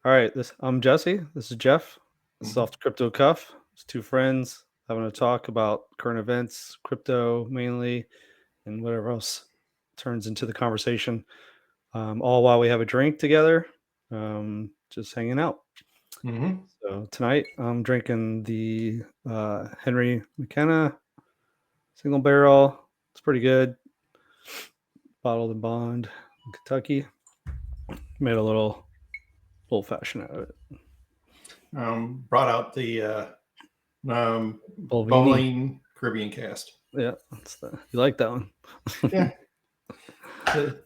All right, I'm Jesse. This is Jeff. This is Mhm. off the Crypto Cuff. It's two friends having a talk about current events, crypto mainly, and whatever else turns into the conversation. All while we have a drink together, just hanging out. Mhm. So tonight I'm drinking the Henry McKenna single barrel. It's pretty good. Bottled and bond in Kentucky. Made a little old fashioned out of it. Brought out the Bolvini. bowling Caribbean cast. Yeah, you like that one. Yeah,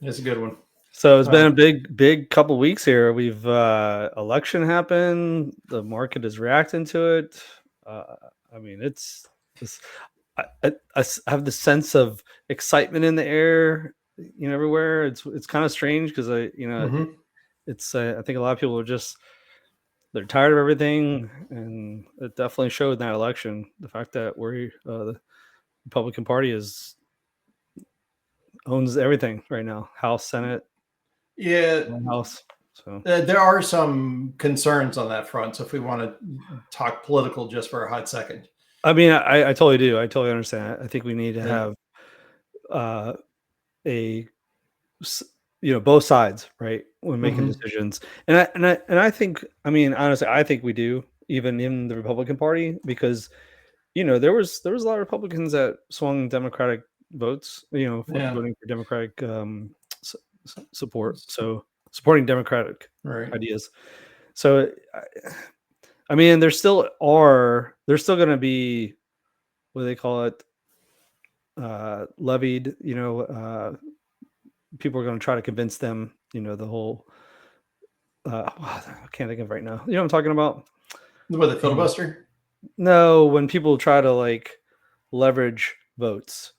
it's a good one. So it's been Uh, a big couple weeks here. We've election happened. The market is reacting to it. Uh, I mean, it's this. I have the sense of excitement in the air, everywhere. It's kind of strange because mhm. it's I think a lot of people are just they're tired of everything, and it definitely showed in that election. The fact that the Republican Party owns everything right now, House, Senate, Yeah, House. So. there are some concerns on that front. So if we want to talk political just for a hot second, I mean, I totally do. I totally understand. I think we need to yeah. have uh, a both sides, right, when making Mhm. decisions. And I think, I mean, honestly, I think we do, even in the Republican Party, because there was a lot of Republicans that swung Democratic votes, Yeah, voting for Democratic support, so supporting Democratic right. ideas. So I mean, there's still going to be, what do they call it, levied, people are going to try to convince them, the whole I can't think of right now, what I'm talking about. With the Dang. filibuster. No, when people try to like leverage votes,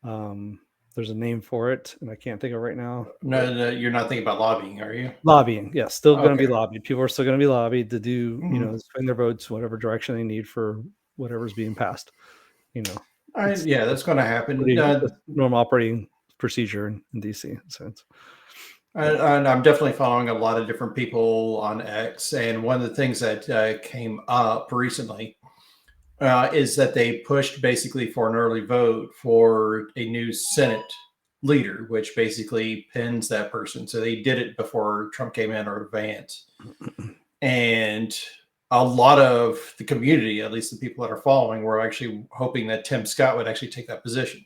um there's a name for it and I can't think of it right now. No, no, you're not thinking about lobbying, are you? Lobbying, yes, still going to be Okay. lobbied. People are still going to be lobbied to do, Mhm. swing their votes whatever direction they need for whatever's being passed. you know it's Yeah, that's going to happen. that's normal operating procedure in DC. So it's, but And I'm definitely following a lot of different people on X. And one of the things that came up recently is that they pushed basically for an early vote for a new Senate leader, which basically pins that person. So they did it before Trump came in or Vance. And a lot of the community, at least the people that are following, were actually hoping that Tim Scott would actually take that position.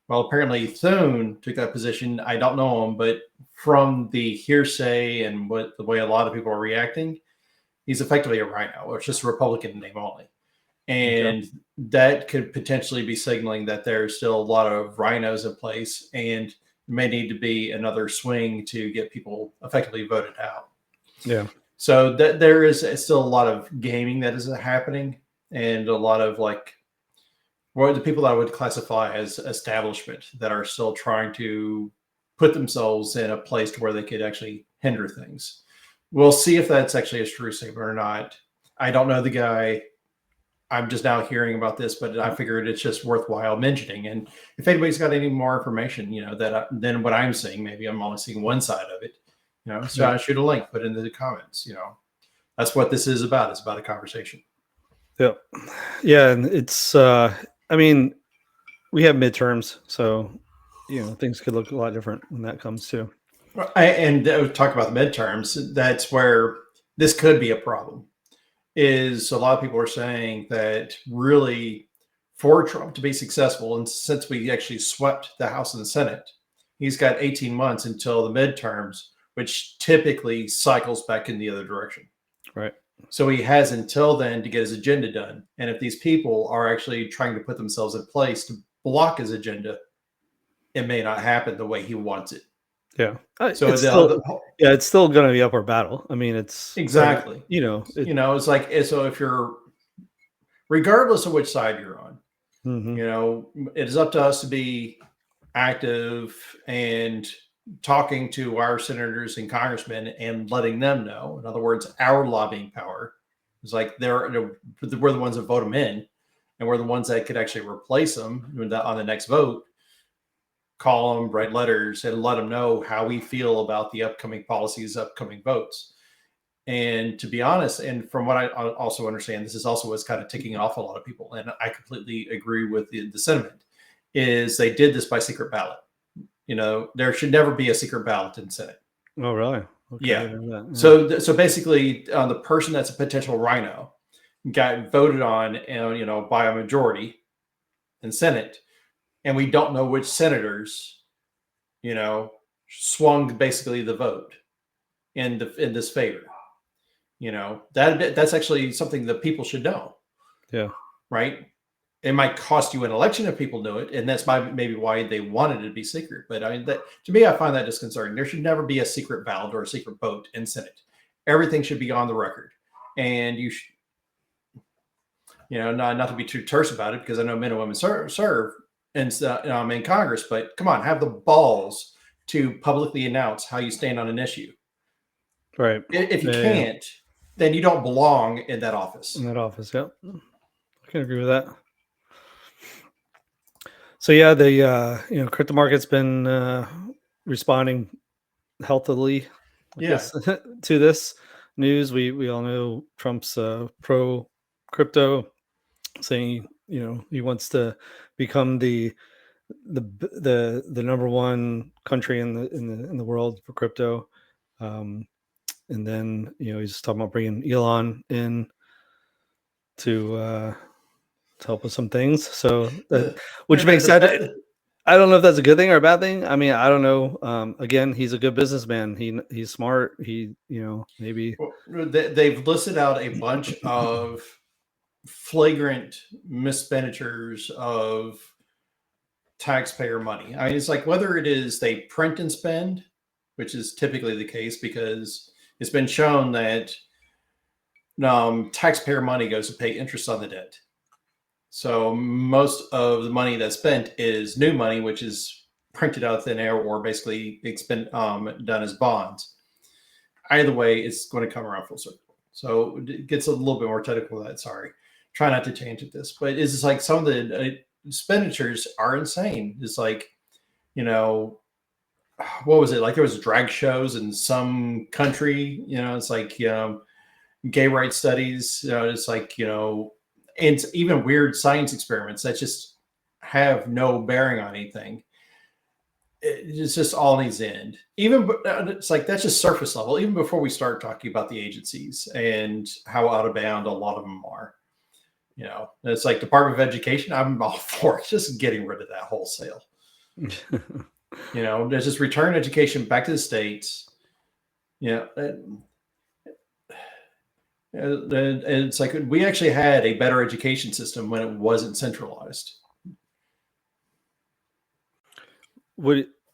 Well, apparently Thune took that position. I don't know him, but from the hearsay and the way a lot of people are reacting, he's effectively a rhino, or it's just a Republican name only. okay. And that could potentially be signaling that there's still a lot of rhinos in place and may need to be another swing to get people effectively voted out. Yeah. So that there is still a lot of gaming that is happening and a lot of like the people that I would classify as establishment that are still trying to put themselves in a place to where they could actually hinder things. We'll see if that's actually a true statement or not. I don't know the guy. I'm just now hearing about this, but I figured it's just worthwhile mentioning. And if anybody's got any more information, than what I'm seeing, maybe I'm only seeing one side of it. So Yeah. I shoot a link, put it into the comments. That's what this is about. It's about a conversation. Yeah. Yeah. And it's, I mean, we have midterms, so, things could look a lot different when that comes to. And talk about the midterms. That's where this could be a problem. Is a lot of people are saying that really for Trump to be successful, and since we actually swept the House and the Senate, he's got 18 months until the midterms, which typically cycles back in the other direction. Right. So he has until then to get his agenda done. And if these people are actually trying to put themselves in place to block his agenda, it may not happen the way he wants it. Yeah. So It's still going to be upward battle. I mean, exactly. It's like so if you're regardless of which side you're on, mhm. it is up to us to be active and talking to our senators and congressmen and letting them know. In other words, our lobbying power is like we're the ones that vote them in, and we're the ones that could actually replace them on the next vote. Call them, write letters, and let them know how we feel about the upcoming policies, upcoming votes. And to be honest, and from what I also understand, this is also what's kind of ticking off a lot of people. And I completely agree with the sentiment is they did this by secret ballot. There should never be a secret ballot in Senate. Oh, really? Okay. Yeah. Yeah. So basically, the person that's a potential rhino got voted on, by a majority in Senate, and we don't know which senators, swung basically the vote in this favor. That's actually something that people should know. Yeah. Right. It might cost you an election if people do it, and that's maybe why they wanted it to be secret. But I mean, that to me, I find that disconcerting. There should never be a secret ballot or a secret vote in Senate. Everything should be on the record, and you should, not to be too terse about it, because I know men and women serve in Congress. But come on, have the balls to publicly announce how you stand on an issue. Right. If you can't, then you don't belong in that office. Yep. I can agree with that. So yeah, the crypto market's been responding healthily, I guess, to this news. We all know Trump's pro crypto, saying he wants to become the number one country in the world for crypto. And then he's talking about bringing Elon in to help with some things. So which makes sense. I don't know if that's a good thing or a bad thing. I mean, I don't know. Again, he's a good businessman. He's smart. Maybe they've listed out a bunch of flagrant mispenditures of taxpayer money. I mean, it's like whether it is they print and spend, which is typically the case because it's been shown that taxpayer money goes to pay interest on the debt. So most of the money that's spent is new money, which is printed out of thin air or basically it's been done as bonds. Either way, it's going to come around full circle. So it gets a little bit more technical than that. Sorry. Try not to change at this. But it's just like some of the expenditures are insane. It's like, what was it? Like there was drag shows in some country, it's like gay rights studies, it's like, and even weird science experiments that just have no bearing on anything. It's just all needs to end. Even it's like that's just surface level. Even before we start talking about the agencies and how out of bound a lot of them are, it's like Department of Education. I'm all for just getting rid of that wholesale. There's just return education back to the states. And it's like we actually had a better education system when it wasn't centralized.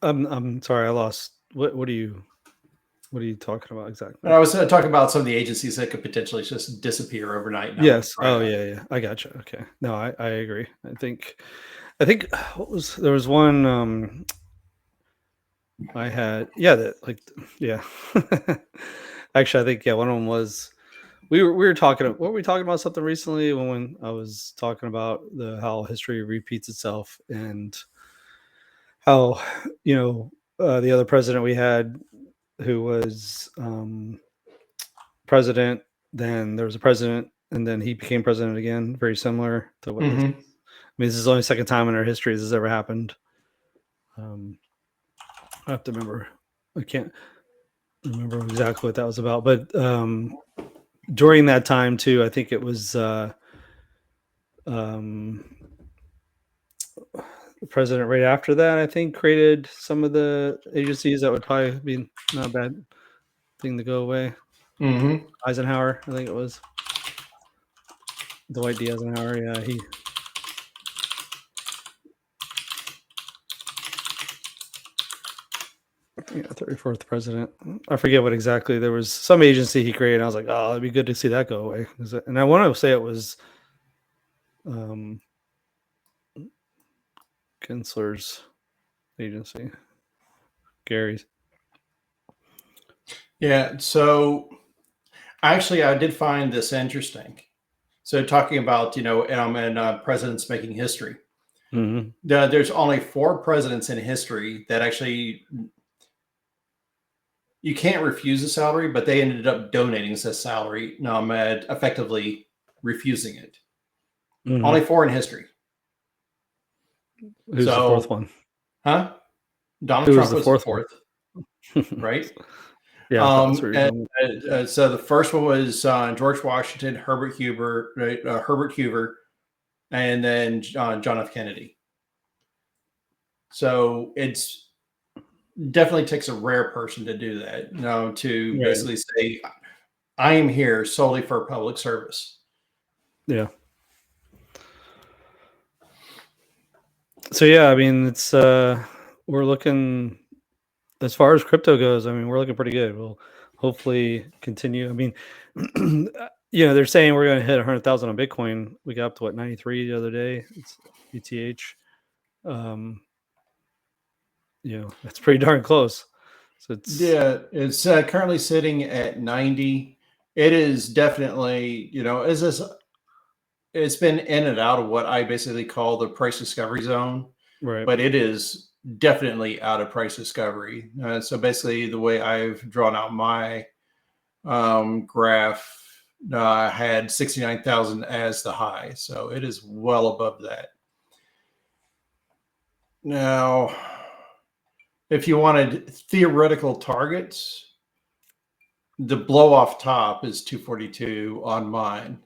I'm sorry, I lost. What are you talking about exactly? I was talking about some of the agencies that could potentially just disappear overnight. Yes. Oh yeah. I gotcha. Okay. No, I agree. I think there was one I had actually I think one of them was we were talking. What were we talking about something recently when I was talking about how history repeats itself and how the other president we had who was president, then there was a president, and then he became president again. Very similar to what this is the only second time in our history this has ever happened. I have to remember. I can't remember exactly what that was about, but during that time too, I think it was the president right after that, I think, created some of the agencies that would probably be not a bad thing to go away. Eisenhower, I think it was Dwight D. Eisenhower. Yeah, he. Yeah, 34th president. I forget what exactly. There was some agency he created. I was like, oh, it'd be good to see that go away. And I want to say it was Gensler's agency, Gary's. Yeah. So actually, I did find this interesting. So talking about, and presidents making history. There's only 4 presidents in history that actually you can't refuse a salary, but they ended up donating said salary, effectively refusing it. Mhm. Only 4 in history. Who's the fourth So, one? huh? Donald Who was Trump the was the fourth one? fourth, right? Yeah, that's where you're And going. so the first one was George Washington, Herbert Hoover, right? Herbert Hoover, and then John F. Kennedy. So it's definitely takes a rare person to do that, to Right. basically say, I am here solely for public service. Yeah. So yeah, I mean, it's we're looking, as far as crypto goes, I mean, we're looking pretty good. We'll hopefully continue. I mean, they're saying we're going to hit 100,000 on Bitcoin. We got up to what, 93 the other day. It's ETH. Um, that's pretty darn close. So it's Yeah, it's currently sitting at 90. It is definitely, it's been in and out of what I basically call the price discovery zone, right. but it is definitely out of price discovery. So basically, the way I've drawn out my graph, had 69,000 as the high. So it is well above that. Now, if you wanted theoretical targets, the blow off top is 242 on mine.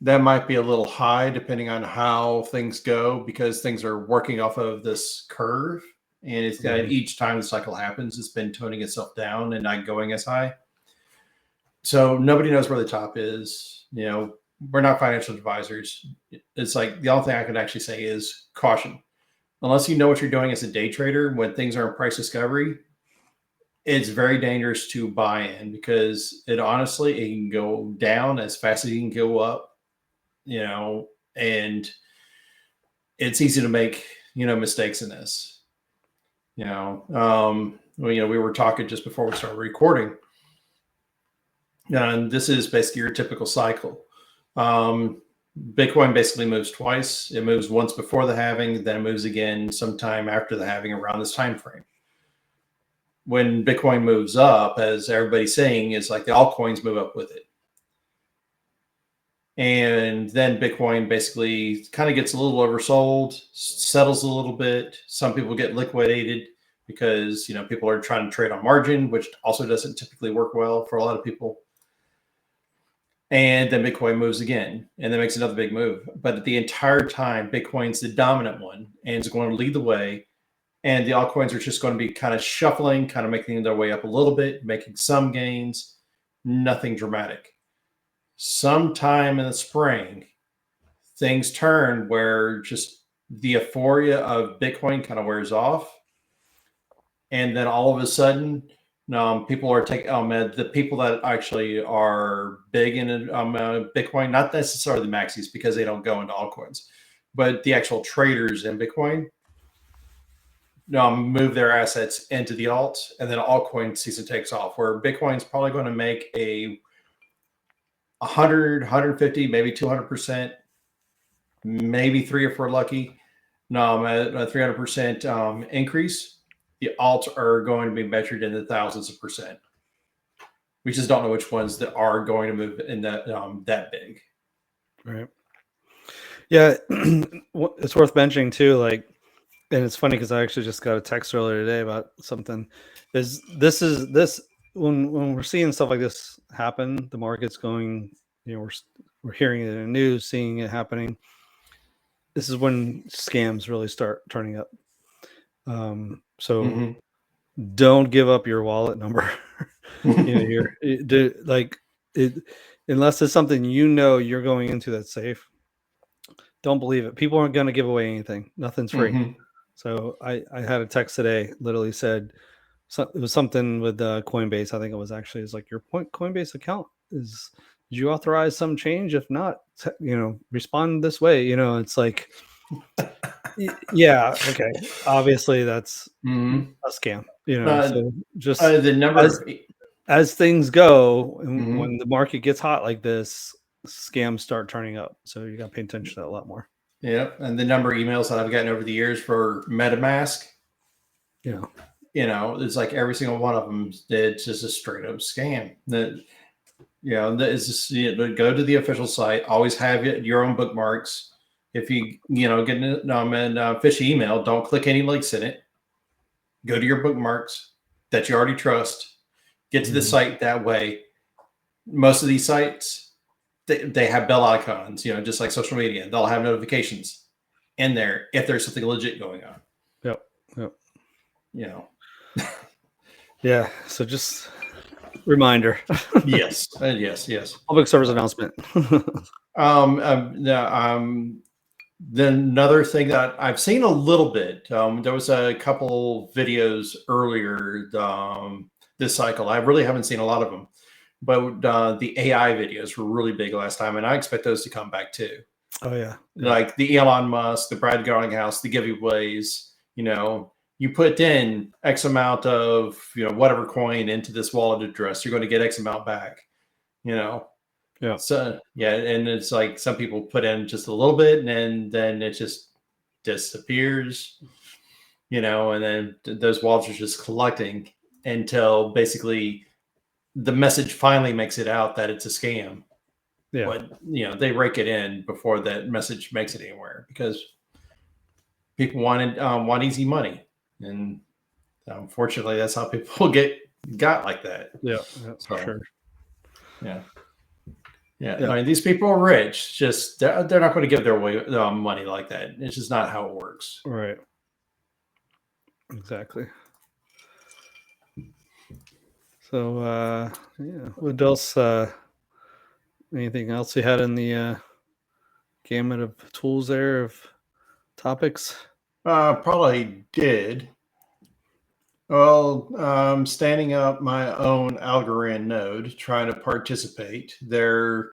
That might be a little high depending on how things go, because things are working off of this curve, and it's got each time the cycle happens, it's been toning itself down and not going as high. So nobody knows where the top is. We're not financial advisors. It's like the only thing I can actually say is caution. Unless you know what you're doing as a day trader, when things are in price discovery, it's very dangerous to buy in, because it can go down as fast as it can go up, and it's easy to make, mistakes in this. We were talking just before we started recording, and this is basically your typical cycle. Bitcoin basically moves twice. It moves once before the halving, then it moves again sometime after the halving around this time frame. When Bitcoin moves up, as everybody's saying, is like the altcoins move up with it. And then Bitcoin basically kind of gets a little oversold, settles a little bit. Some people get liquidated because, people are trying to trade on margin, which also doesn't typically work well for a lot of people. And then Bitcoin moves again and then makes another big move. But the entire time, Bitcoin's the dominant one and is going to lead the way. And the altcoins are just going to be kind of shuffling, kind of making their way up a little bit, making some gains, nothing dramatic. Sometime in the spring, things turn where just the euphoria of Bitcoin kind of wears off. And then all of a sudden, people are taking the people that actually are big in Bitcoin, not necessarily the maxis because they don't go into altcoins, but the actual traders in Bitcoin move their assets into the alts, and then altcoin season takes off, where Bitcoin's probably going to make a 100, 150, maybe 200%, maybe 3 if we're lucky, a 300% increase. The alts are going to be measured in the thousands of percent. We just don't know which ones that are going to move in that big. Right. Yeah, it's worth mentioning too. Like, and it's funny because I actually just got a text earlier today about something. Is this when we're seeing stuff like this happen, the market's going. We're hearing it in the news, seeing it happening. This is when scams really start turning up. So don't give up your wallet number. Unless it's something you're going into that's safe. Don't believe it. People aren't going to give away anything. Nothing's free. So I had a text today, literally said, it was something with Coinbase. I think it was actually, it's like, your Coinbase account did you authorize some change? If not, respond this way. It's like, yeah, okay. Obviously that's a scam, so just the number as things go, and when the market gets hot like this, scams start turning up. So you got to pay attention to that a lot more. Yeah, and the number of emails that I've gotten over the years for MetaMask. Yeah, it's like every single one of them did just a straight up scam. That it's just go to the official site. Always have your own bookmarks. If you get a fishy email, don't click any links in it. Go to your bookmarks that you already trust. Get to the site that way. Most of these sites, they have bell icons, just like social media. They'll have notifications in there if there's something legit going on. Yep. Yeah. So just reminder. Yes. Public service announcement. Then another thing that I've seen a little bit, there was a couple videos earlier this cycle. I really haven't seen a lot of them, but the AI videos were really big last time, and I expect those to come back too. Oh yeah. Like the Elon Musk, the Brad Garlinghouse, the giveaways. You put in X amount of whatever coin into this wallet address, you're going to get X amount back. Yeah. So and it's like some people put in just a little bit, and then it just disappears. And then those wallets are just collecting until basically the message finally makes it out that it's a scam. Yeah. But they rake it in before that message makes it anywhere because people want easy money, and unfortunately, that's how people got like that. Yeah, for sure. Yeah. I mean, these people are rich. Just they're not going to give their away money like that. It's just not how it works. Right. Exactly. So what else? Anything else you had in the gamut of tools there of topics? Probably did. Well, standing up my own Algorand node, trying to participate. They're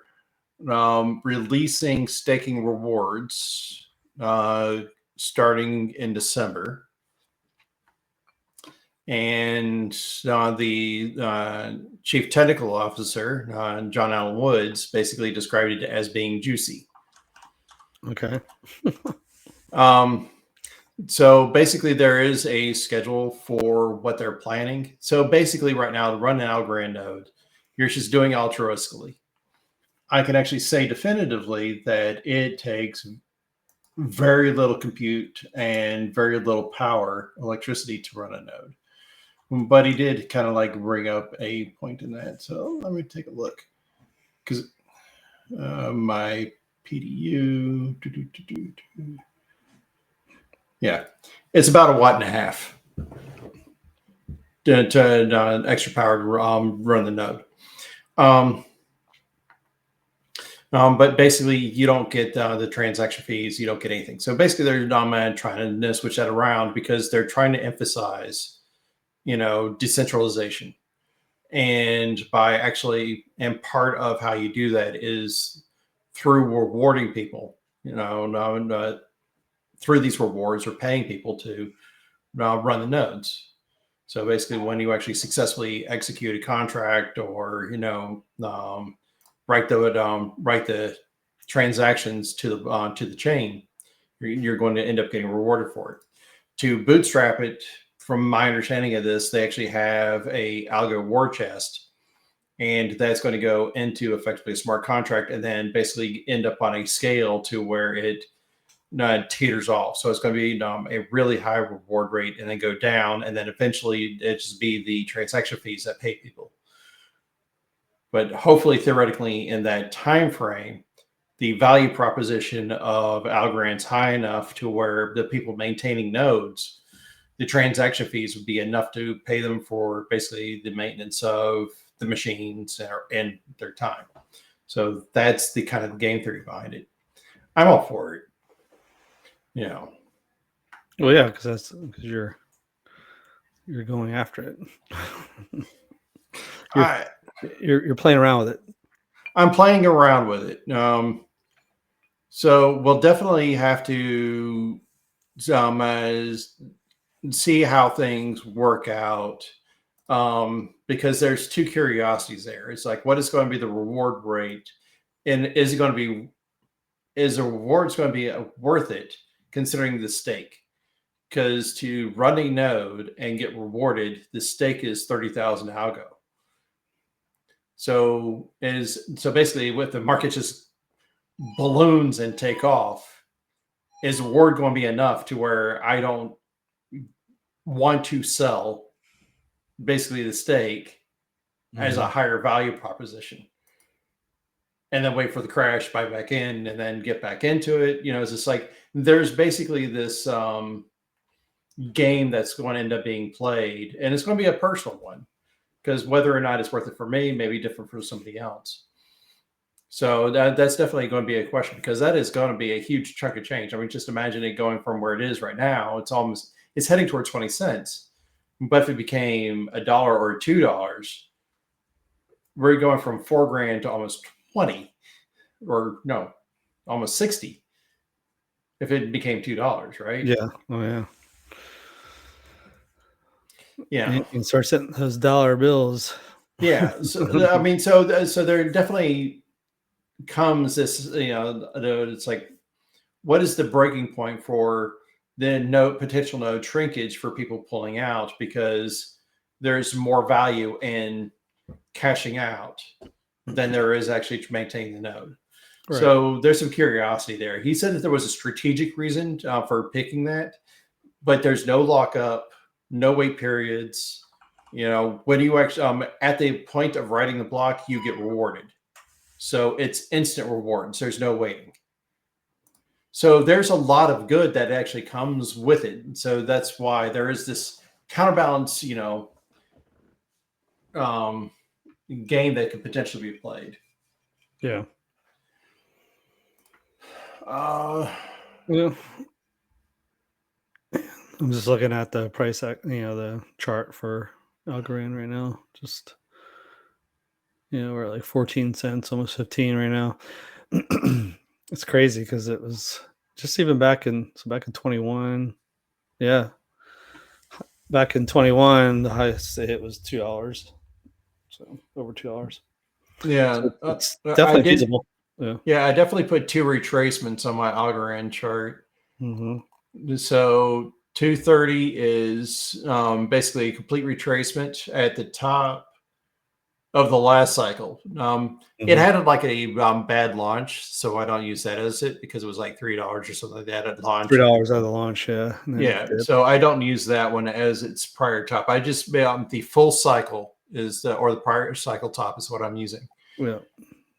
releasing staking rewards starting in December. And the chief technical officer, John Allen Woods, basically described it as being juicy. Okay. So basically, there is a schedule for what they're planning. So basically, right now, to run an Algorand node, you're just doing altruistically. I can actually say definitively that it takes very little compute and very little power, electricity, to run a node. But he did kind of like bring up a point in that. So let me take a look. Because my PDU... Yeah, it's about 1.5 watts to extra power to run the node. But basically, you don't get the transaction fees. You don't get anything. So basically, they're trying to switch that around because they're trying to emphasize, decentralization. And part of how you do that is through rewarding people, through these rewards or paying people to run the nodes. So basically, when you actually successfully execute a contract or write the transactions to the chain, you're going to end up getting rewarded for it. To bootstrap it, from my understanding of this, they actually have a algo war chest, and that's going to go into effectively a smart contract, and then basically end up on a scale to where it teeters off. So it's going to be a really high reward rate, and then go down, and then eventually it just be the transaction fees that pay people. But hopefully, theoretically, in that time frame, the value proposition of Algorand's high enough to where the people maintaining nodes, the transaction fees would be enough to pay them for basically the maintenance of the machines and their time. So that's the kind of game theory behind it. I'm all for it. Well, yeah, because you're going after it. You're playing around with it. I'm playing around with it. So we'll definitely have to see how things work out, because there's two curiosities there. It's like, what is going to be the reward rate, and is the rewards going to be worth it considering the stake? because to run a node and get rewarded, the stake is 30,000 algo. So basically, with the market just balloons and take off, is reward going to be enough to where I don't want to sell basically the stake as a higher value proposition, and then wait for the crash, buy back in, and then get back into it? It's just like there's basically this game that's going to end up being played, and it's going to be a personal one, because whether or not it's worth it for me may be different for somebody else. So that's definitely going to be a question, because that is going to be a huge chunk of change. I mean, just imagine it going from where it is right now. It's heading towards 20 cents. But if it became $1 or $2, we're going from $4,000 to almost 20, or no, almost 60. If it became $2, right? Yeah. Oh yeah. Yeah. You can start setting those dollar bills. Yeah. So I mean, so there definitely comes this, it's like, what is the breaking point for the potential node shrinkage for people pulling out, because there's more value in cashing out than there is actually maintaining the node. Right. So there's some curiosity there. He said that there was a strategic reason for picking that, but there's no lockup, no wait periods. When you actually at the point of writing the block, you get rewarded. So it's instant rewards. There's no waiting. So there's a lot of good that actually comes with it. And so that's why there is this counterbalance, game that could potentially be played. Yeah. Yeah. I'm just looking at the price, the chart for Algorand right now. Just, we're at like 14 cents, almost 15 right now. It's crazy because it was just even back in 21. Yeah. Back in 21, the highest they hit was $2. So over $2. Yeah. So it's definitely feasible. Yeah. I definitely put 2 retracements on my Algorand chart. Mm-hmm. So 230 is basically a complete retracement at the top of the last cycle. It had like a bad launch, so I don't use that as it, because it was like $3 or something like that at launch. $3 at the launch, yeah. Yeah, so I don't use that one as its prior top. I just the full cycle or the prior cycle top is what I'm using. Yeah.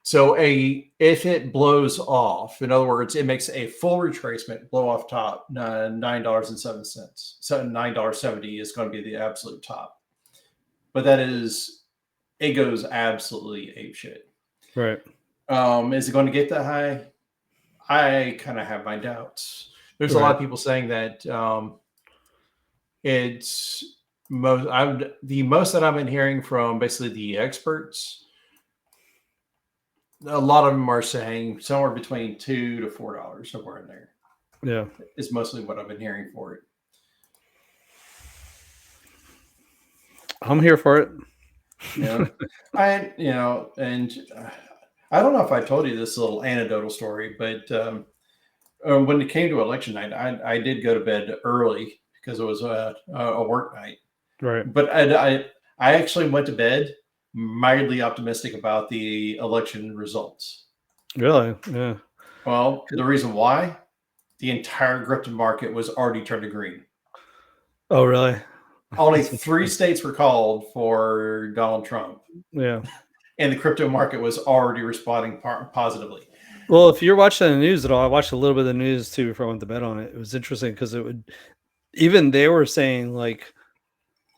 So if it blows off, in other words, it makes a full retracement, blow off top, $9.07. So $9.70 is going to be the absolute top. But it goes absolutely apeshit. Right. Is it going to get that high? I kind of have my doubts. There's a lot of people saying that it's the most that I've been hearing from basically the experts. A lot of them are saying somewhere between $2 to $4, somewhere in there. Yeah, is mostly what I've been hearing for it. I'm here for it. And I don't know if I told you this little anecdotal story, but when it came to election night, I did go to bed early because it was a work night. Right. But I actually went to bed mildly optimistic about the election results. Really? Yeah. Well, the reason why, the entire crypto market was already turned to green. Oh, really? Only 3 states were called for Donald Trump. Yeah. And the crypto market was already responding positively. Well, if you're watching the news at all, I watched a little bit of the news too before I went to bed on it. It was interesting because even they were saying like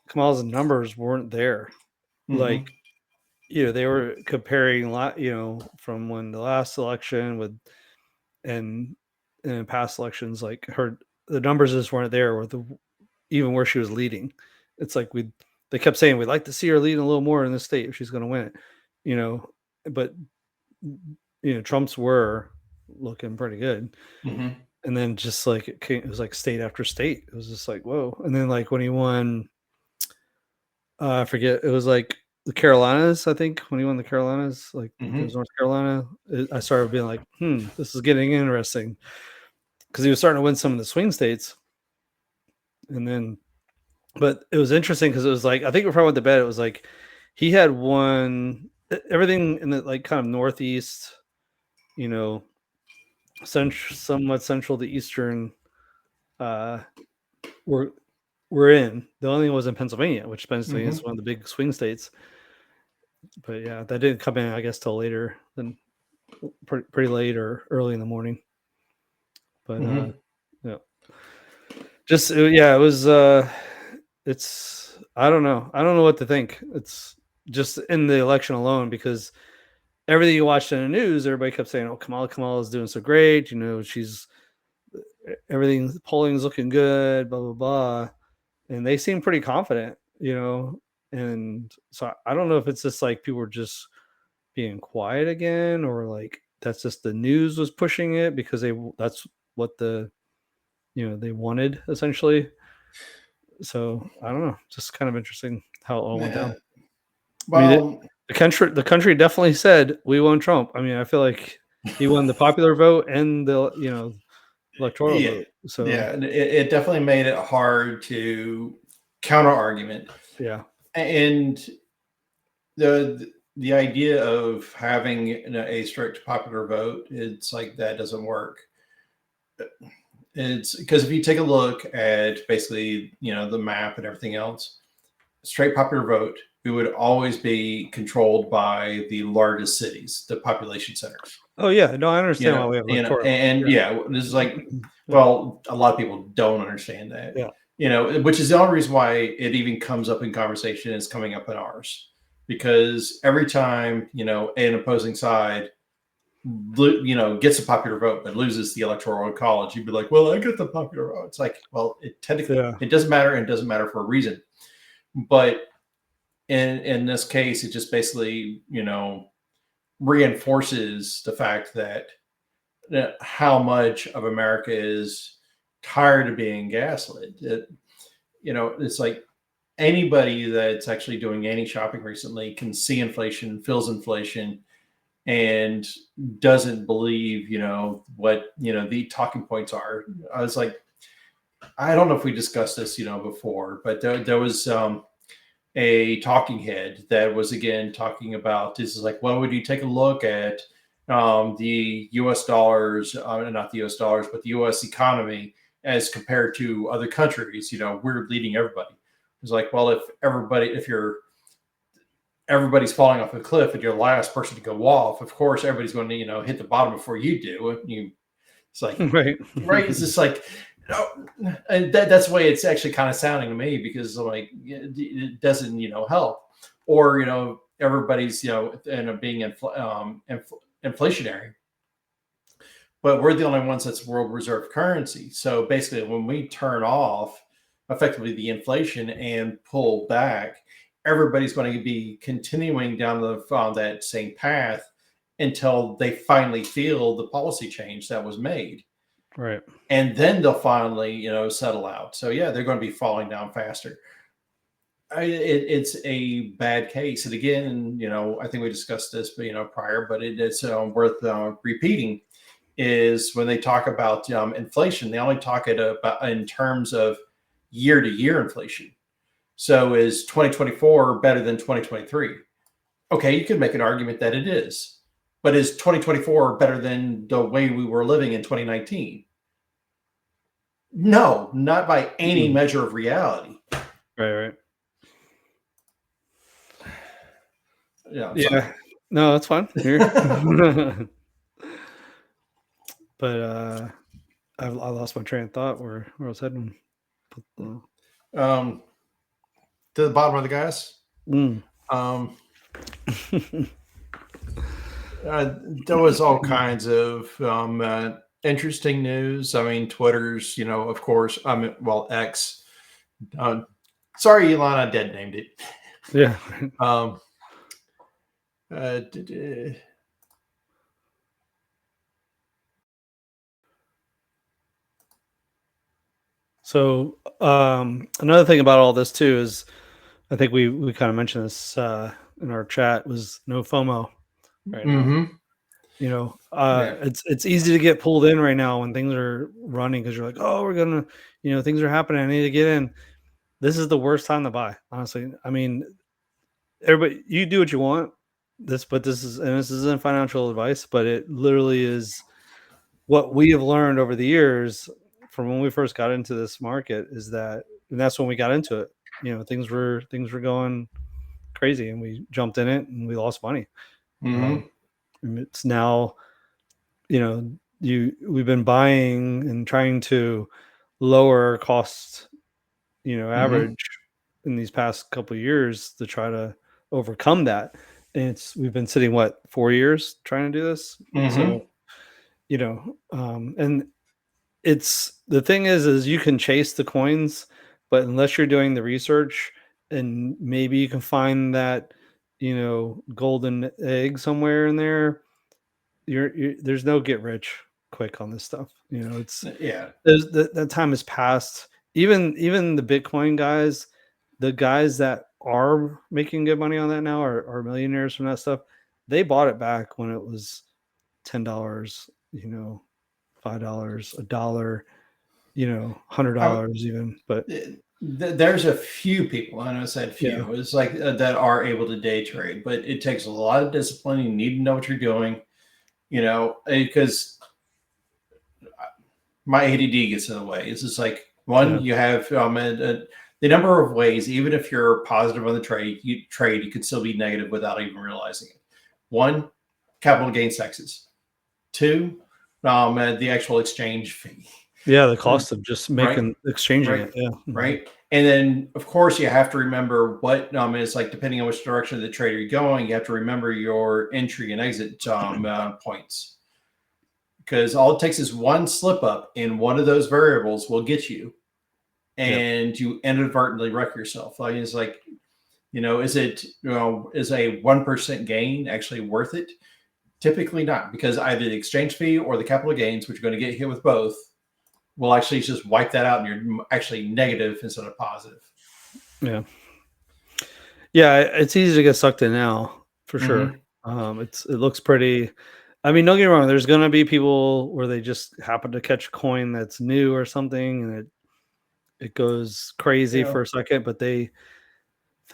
Kamala's numbers weren't there. Mm-hmm. Like, they were comparing, from when the last election and past elections, like the numbers just weren't there even where she was leading. It's like they kept saying we'd like to see her leading a little more in this state if she's going to win it, but Trump's were looking pretty good. Mm-hmm. And then just like it was like state after state. It was just like, whoa. And then like when he won, I forget, it was like the Carolinas, I think, when he won the Carolinas, like it was North Carolina, I started being like, this is getting interesting. Because he was starting to win some of the swing states. And then, but it was interesting because it was like, I think before I went to bed, it was like he had won everything in the like kind of northeast, you know, somewhat central to eastern. Uh, we're we're in. The only thing was in Pennsylvania, which Pennsylvania is one of the big swing states. But yeah, that didn't come in, I guess, till later than pretty late or early in the morning. But yeah, just yeah, it was. It's I don't know. I don't know what to think. It's just in the election alone because everything you watched in the news, everybody kept saying, "Oh, Kamala is doing so great. You know, she's everything. Polling is looking good. Blah blah blah." And they seem pretty confident, you know. And so I don't know if it's just like people were just being quiet again, or like that's just the news was pushing it because that's what they wanted essentially. So I don't know, just kind of interesting how it all went down. I mean, Well, the country definitely said we won Trump. I mean, I feel like he won the popular vote and the electoral yeah, vote. So yeah, it definitely made it hard to counter argument, yeah, and the idea of having a strict popular vote, it's like that doesn't work. It's because if you take a look at basically the map and everything else, straight popular vote, we would always be controlled by the largest cities, the population centers. oh yeah, no, I understand why we have electoral. And Yeah, yeah, this is like, yeah, well, a lot of people don't understand that, yeah. which is the only reason why it even comes up in conversation is coming up in ours, because every time an opposing side gets a popular vote but loses the electoral college, you'd be like, well, I get the popular vote. It's like, well, it technically Yeah. it doesn't matter, and it doesn't matter for a reason. But in this case, it just basically reinforces the fact that how much of America is tired of being gaslit. It's like anybody that's actually doing any shopping recently can see inflation, feels inflation, and doesn't believe what the talking points are. I was like, I don't know if we discussed this before, but there was a talking head that was again talking about this is like, well, would you take a look at the US dollars, not the US dollars, but the US economy as compared to other countries? We're leading everybody. It's like, well, if everybody's falling off a cliff and you're the last person to go off, of course everybody's going to hit the bottom before you do. It's like, Right. right? It's just like, and that's the way it's actually kind of sounding to me, because like it doesn't help, or everybody's being inflationary, but we're the only ones that's world reserve currency. So basically, when we turn off effectively the inflation and pull back, everybody's going to be continuing down that same path until they finally feel the policy change that was made. Right. And then they'll finally, settle out. So yeah, they're going to be falling down faster. It's a bad case. And again, I think we discussed this, prior, but it's worth repeating. Is when they talk about inflation, they only talk about in terms of year-to-year inflation. So is 2024 better than 2023? Okay, you could make an argument that it is, but is 2024 better than the way we were living in 2019? No, not by any measure of reality. Right. Yeah. Yeah. No, that's fine. Here. But I lost my train of thought where I was heading. To the bottom of the gas. Mm. There was all kinds of interesting news. I mean, Twitter's, of course. X. Sorry, Elon, I dead named it. Yeah. So another thing about all this too is, I think we kind of mentioned this in our chat, was no FOMO right now. Yeah. It's easy to get pulled in right now when things are running because you're like, oh, we're gonna, things are happening. I need to get in. This is the worst time to buy, honestly. I mean, everybody, you do what you want. This isn't financial advice, but it literally is what we have learned over the years from when we first got into this market is that, and that's when we got into it. Things were going crazy, and we jumped in it, and we lost money. Mm-hmm. And it's now, we've been buying and trying to lower our costs, Mm-hmm. average in these past couple of years to try to overcome that. And we've been sitting 4 years trying to do this. Mm-hmm. So, and it's the thing is you can chase the coins, but unless you're doing the research and maybe you can find that, golden egg somewhere in there, there's no get rich quick on this stuff. Yeah. That time has passed. Even the Bitcoin guys, the guys that are making good money on that now are millionaires from that stuff. They bought it back when it was $10, $5, $1, I, $100 even. But there's a few people, I know I said yeah, few, it's like that are able to day trade, but it takes a lot of discipline. You need to know what you're doing, because my ADD gets in the way. It's just like one, yeah, you have the number of ways, even if you're positive on the you could still be negative without even realizing it. One, capital gains taxes. Two, the actual exchange fee. yeah. The cost of just Right, exchanging right, it. Yeah. Mhm. right. And then, of course, you have to remember what it's like, depending on which direction of the trade you're going, you have to remember your entry and exit points. Because all it takes is one slip up in one of those variables will get you, Yep. and you inadvertently wreck yourself. Like, it's like, is a 1% gain actually worth it? Typically not, because either the exchange fee or the capital gains, which are going to get hit with both, will actually just wipe that out, and you're actually negative instead of positive. Yeah. Yeah. It's easy to get sucked in now for sure. Mm-hmm. It looks pretty. I mean, don't get me wrong. There's gonna be people where they just happen to catch a coin that's new or something, and it goes crazy Yeah, for a second. But the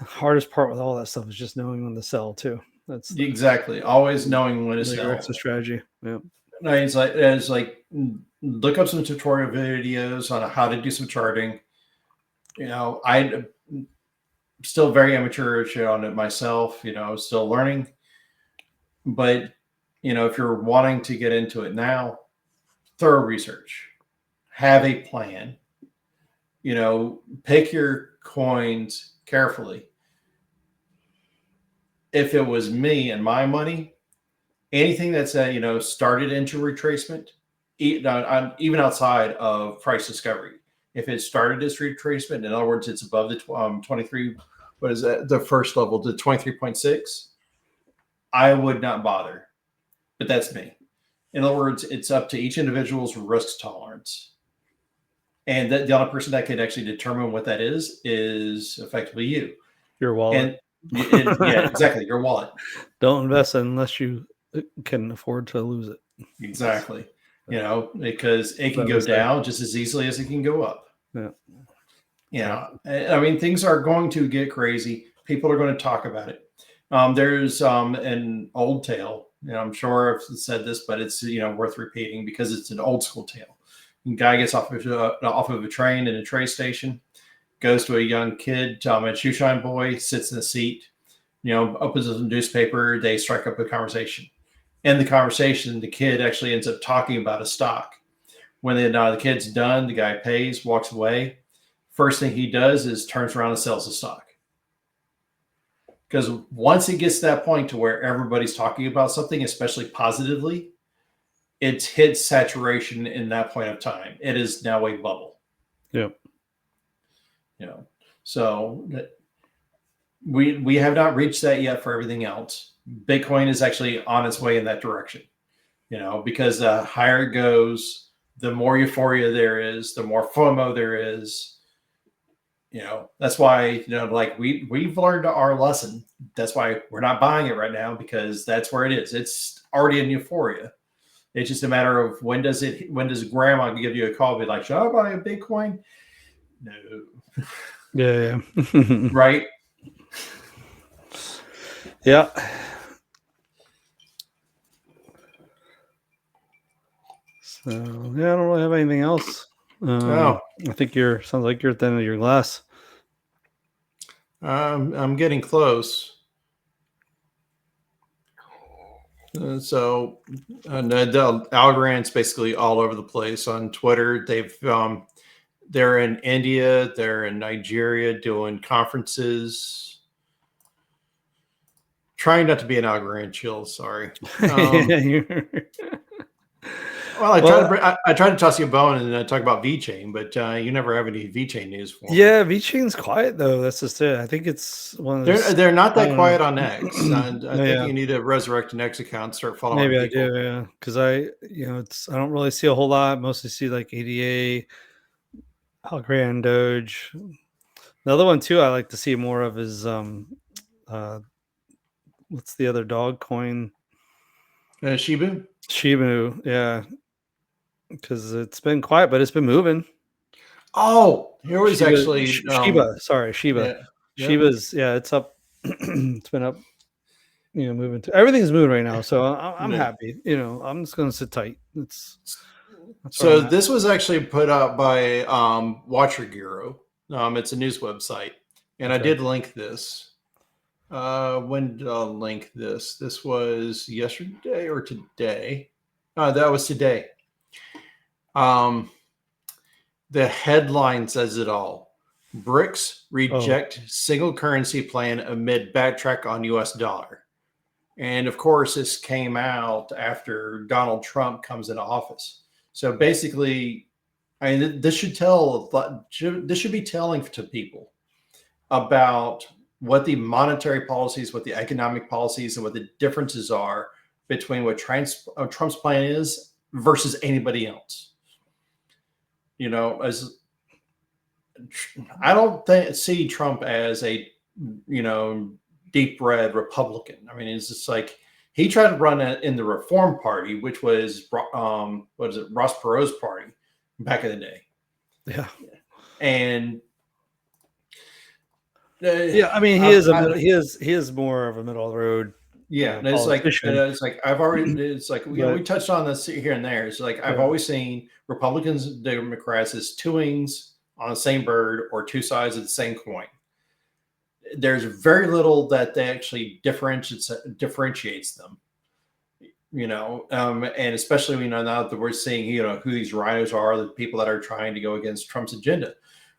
hardest part with all that stuff is just knowing when to sell too. That's exactly. Always the knowing when to the exit sell. strategy. Yeah. No, it's like look up some tutorial videos on how to do some charting. I still very amateurish on it myself. Still learning. But if you're wanting to get into it now, thorough research, have a plan. Pick your coins carefully. If it was me and my money, anything that's started into retracement, even outside of price discovery, if it started as retracement, in other words, it's above the 23, what is that, the first level, the 23.6, I would not bother. But that's me. In other words, it's up to each individual's risk tolerance, and that the only person that can actually determine what that is effectively you. Your wallet. And yeah, exactly, your wallet. Don't invest unless you can afford to lose it. Exactly. Because it can What we go say. down just as easily as it can go up. Yeah. I mean, things are going to get crazy. People are going to talk about it. There's an old tale, I'm sure I've said this, but it's worth repeating because it's an old school tale. A guy gets off of a train in a train station, goes to a young kid, a shoe shine boy, sits in the seat, opens a newspaper. They strike up a conversation. In the conversation, the kid actually ends up talking about a stock. When the kid's done, the guy pays, walks away. First thing he does is turns around and sells the stock. Because once it gets to that point to where everybody's talking about something, especially positively, it's hit saturation in that point of time. It is now a bubble. Yeah. So we have not reached that yet for everything else. Bitcoin is actually on its way in that direction. Because the higher it goes, the more euphoria there is, the more FOMO there is. That's why, like we've learned our lesson. That's why we're not buying it right now, because that's where it is. It's already in euphoria. It's just a matter of when does grandma give you a call, be like, should I buy a Bitcoin? No. Yeah. Right. Yeah. So yeah, I don't really have anything else. Oh, I think sounds like you're at the end of your glass. I'm getting close. So the Algorand's basically all over the place on Twitter. They're in India, they're in Nigeria doing conferences. Trying not to be an Algorand chill. Sorry. Well, I try to toss you a bone and talk about VeChain, but you never have any VeChain news for me. Yeah, VeChain's quiet though. That's just it. I think it's one of those. They're not that quiet know. on X. And I think Yeah, you need to resurrect an X account, and start following maybe I people. do. Yeah, because I don't really see a whole lot. Mostly see like ADA, Algorand, Doge. The other one too, I like to see more of is uh, what's the other dog coin? Shibu. Shibu. Yeah, because it's been quiet, but it's been moving. Oh, here was actually Shiba. Sorry, Shiba. yeah, yep, Shiba's it's up. It's been up. Moving to everything's moving right now, so I'm yeah. happy. I'm just gonna sit tight. That's where So I'm at. this was actually put out by Watcher Guru. It's a news website, and I Okay. did link this. When did I link this? This was yesterday or today? That was today. The headline says it all. BRICS reject single currency plan amid backtrack on US dollar. And of course, this came out after Donald Trump comes into office. So basically, this should be telling to people about what the monetary policies, what the economic policies, and what the differences are between what Trump's plan is versus anybody else. As I don't see Trump as a deep red Republican. I mean, it's just like he tried to run in the Reform Party, which was what is it, Ross Perot's party back in the day. Yeah. And Yeah, I mean, he is more of a middle of the road. yeah, and Politician. it's like we touched on this here and there. It's like I've Yeah. always seen Republicans and Democrats as two wings on the same bird, or two sides of the same coin. There's very little that they actually differentiates them. And especially now that we're seeing who these rhinos are, the people that are trying to go against Trump's agenda.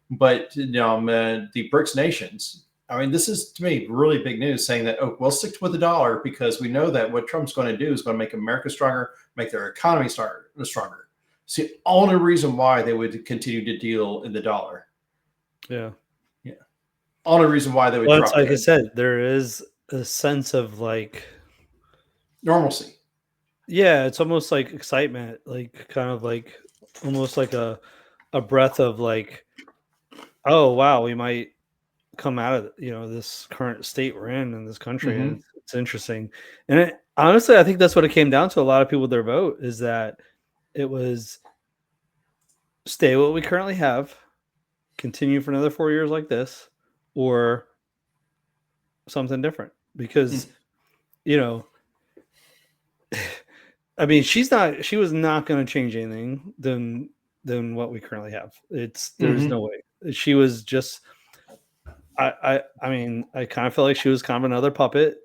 But the BRICS nations, I mean, this is to me really big news, saying that we'll stick with the dollar because we know that what Trump's going to do is going to make America stronger, make their economy stronger. It's the only reason why they would continue to deal in the dollar. Yeah. Only reason why they would Well, drop like I it. said, there is a sense of like Normalcy. Yeah, it's almost like excitement, like kind of like almost like a breath of like, oh wow, we might come out of this current state we're in this country, and Mm-hmm. it's interesting. And honestly, I think that's what it came down to. A lot of people with their vote is that it was stay what we currently have, continue for another 4 years like this, or something different. Because I mean, she was not going to change anything than what we currently have. There's no way. She was just I mean, I kind of feel like she was kind of another puppet,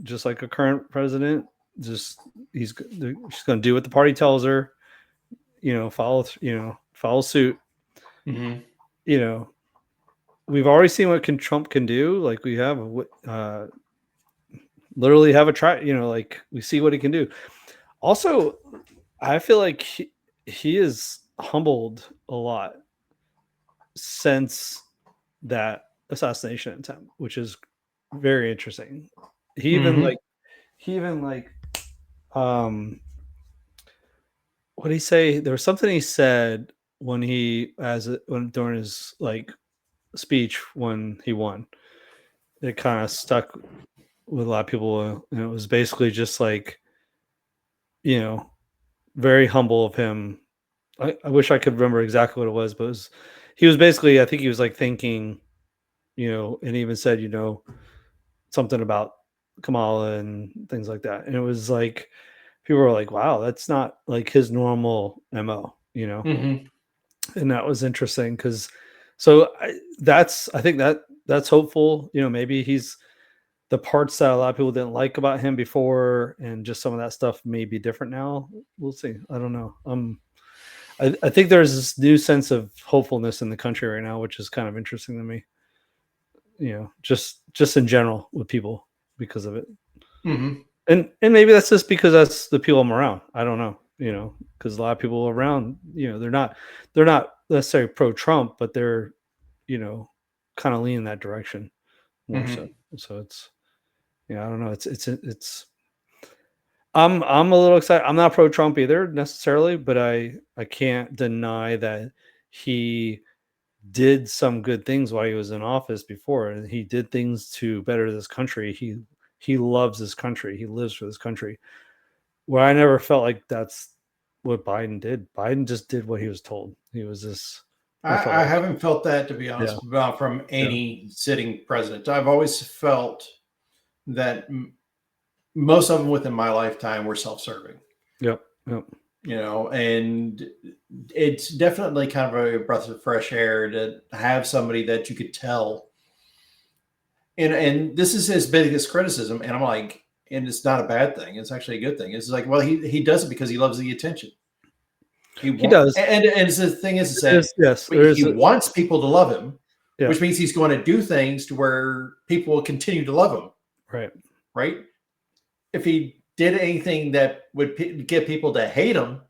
just like a current president. Just she's going to do what the party tells her, follow suit. Mm-hmm. We've already seen what Trump can do. Like we have literally have a try, like we see what he can do. Also, I feel like he is humbled a lot since that assassination attempt, which is very interesting. He even like what did he say? There was something he said when during his like speech when he won. It kind of stuck with a lot of people, and it was basically just like, you know, very humble of him. I wish I could remember exactly what it was, but he was basically, I think he was like thinking, and he even said, something about Kamala and things like that. And it was like people were like, wow, that's not like his normal MO, Hmm. and that was interesting because so I think that's hopeful. Maybe he's the parts that a lot of people didn't like about him before, and just some of that stuff may be different now. We'll see. I don't know. I think there's this new sense of hopefulness in the country right now, which is kind of interesting to me. Just in general with people because of it, Hmm. and maybe that's just because that's the people I'm around. I don't know. Because a lot of people around, they're not necessarily pro Trump, but they're you know kind of lean in that direction more so. Hmm. So it's I don't know. It's I'm a little excited. I'm not pro Trump either necessarily, but I can't deny that he did some good things while he was in office before, and he did things to better this country. He loves this country. He lives for this country. Where I never felt like that's what Biden did. Biden just did what he was told. He was just I felt I like haven't felt that, to be yeah, honest, about from yeah, any sitting president. I've always felt that most of them within my lifetime were self-serving, yep, yep. and it's definitely kind of a breath of fresh air to have somebody that you could tell. And this is his biggest criticism, and I'm like, and it's not a bad thing. It's actually a good thing. It's like, well, he does it because he loves the attention. He He want, does. and the thing is that Yes, there he is. wants people to love him, Yeah, which means he's going to do things to where people will continue to love him, right. right? If he did anything that would get people to hate him,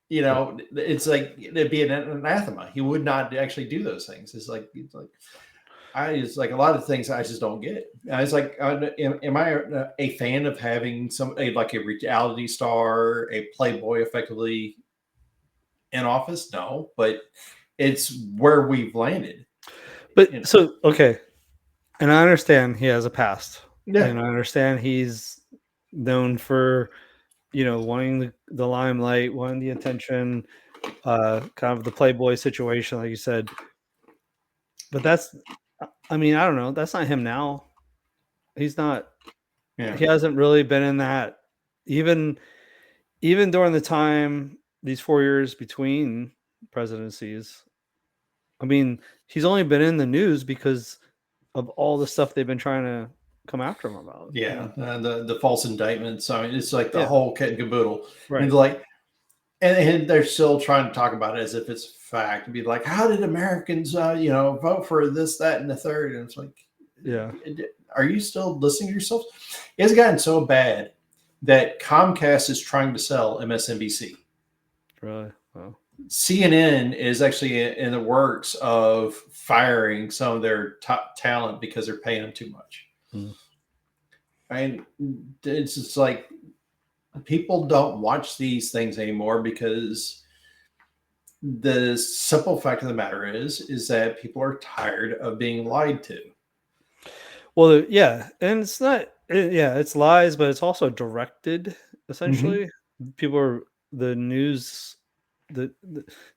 Yeah. it's like it'd be an anathema. He would not actually do those things. It's like it's like a lot of things I just don't get. It's like, am I a fan of having like a reality star, a playboy, effectively in office? No, but it's where we've landed. But so okay, and I understand he has a past, Yeah, and I understand he's known for wanting the limelight, wanting the attention, kind of the playboy situation, like you said. But I mean, I don't know. That's not him now. He's not. yeah, He hasn't really been in that. Even even during the time these 4 years between presidencies. I mean, he's only been in the news because of all the stuff they've been trying to come after him about. yeah. The false indictments. I mean, it's like the Yeah, whole kit and caboodle, and right. it's like, and they're still trying to talk about it as if it's fact. And be like, how did Americans, vote for this, that, and the third? And it's like, Yeah, are you still listening to yourself? It's gotten so bad that Comcast is trying to sell MSNBC. really. Wow. CNN is actually in the works of firing some of their top talent because they're paying them too much. Mm. I mean, it's just like people don't watch these things anymore because the simple fact of the matter is that people are tired of being lied to. Well, yeah, and it's not. Yeah, it's lies, but it's also directed. Mm-hmm. Essentially, people are the news.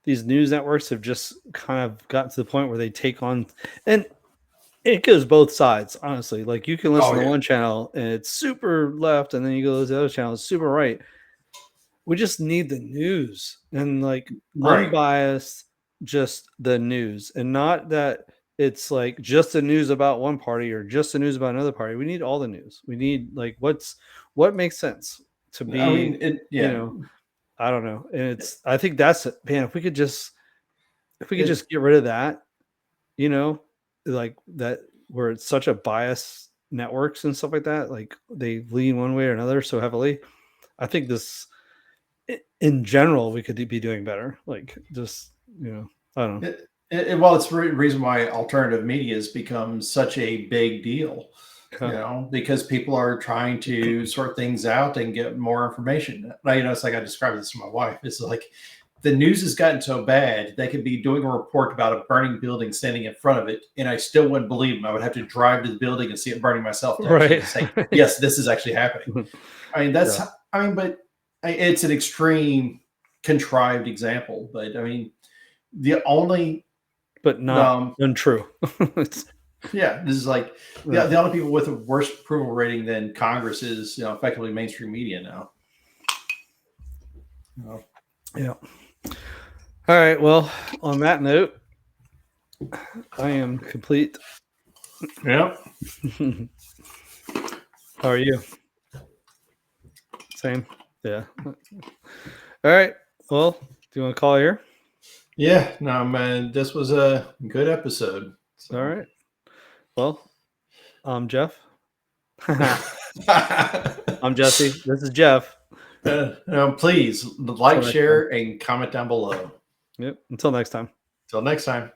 These news networks have just kind of gotten to the point where they take on, and it goes both sides. Honestly, like you can Oh listen to yeah, one channel and it's super left, and then you go to the other channel, it's super right. We just need the news and like right. unbiased, just the news, and not that it's like just the news about one party or just the news about another party. We need all the news. We need like what makes sense to I mean, be, you yeah, know, I don't know. And I think that's it. Man, if we could it, just get rid of that, you know, like that where it's such a bias networks and stuff like that, like they lean one way or another so heavily. I think this in general, we could be doing better. Like, just I don't know. well, it's the reason why alternative media has become such a big deal. Yeah, Because people are trying to sort things out and get more information. Now, it's like I described this to my wife. It's like the news has gotten so bad, they could be doing a report about a burning building standing in front of it, and I still wouldn't believe them. I would have to drive to the building and see it burning myself to actually Right. say, yes, this is actually happening. I mean, that's, Yeah. I mean, but it's an extreme contrived example. But I mean, the only, But not um, untrue. It's, yeah, this is like the only people with a worse approval rating than Congress is, effectively mainstream media now. yeah. All right. Well, on that note, I am complete. Yeah. How are you? Same. Yeah. All right. Well, do you want to call here? Yeah. No, man, this was a good episode. So. All right. Well, I'm Jeff. I'm Jesse. This is Jeff. Please like, share, and comment down below. Yep. Until next time. Till next time.